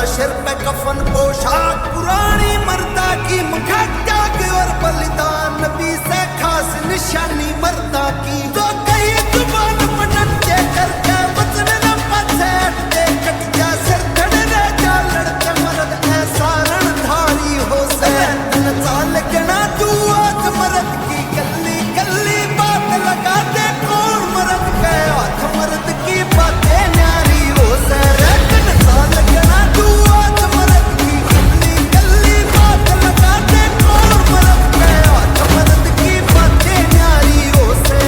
सिर पे कफन पोशाक पुरानी मर्दा की, मुखा त्याग और बलिदान नबी से खास निशानी मर्दा की। तो कई जुबान पटन के करके वचन न पछे अट्टे कट जा सिर धड़ने जा लड़के मर्द ऐसा रणधारी हो से तन चाल गना तू आज मर्द की गली गली बात लगा दे कौन मर्द के हाथ मर्द की बातें न्यारी हो से तन चाल गना तू आज मर्द की गली गली बात लगा दे कौन मर्द के हाथ मर्द की बातें न्यारी हो से।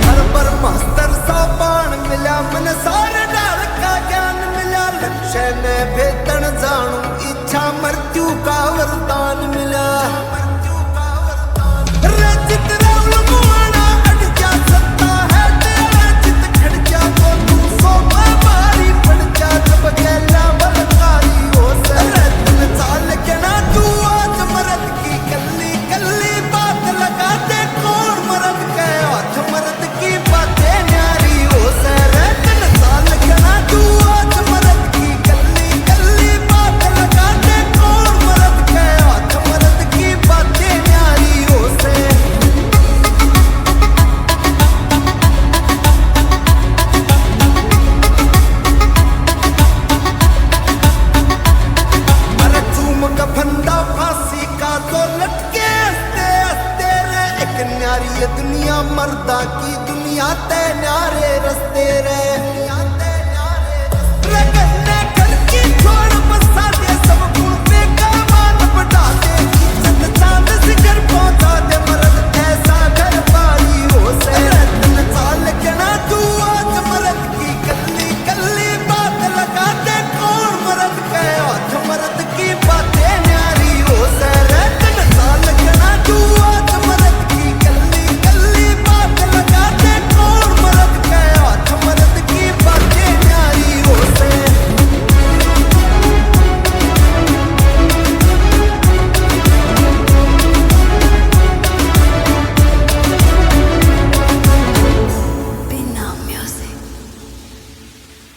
हर पर मास्टर सा बाण मिला मन सारे डाल का ज्ञान मिला, लक्ष्य ने भेदन जानू इच्छा मृत्यु का वरदान मिला। रचित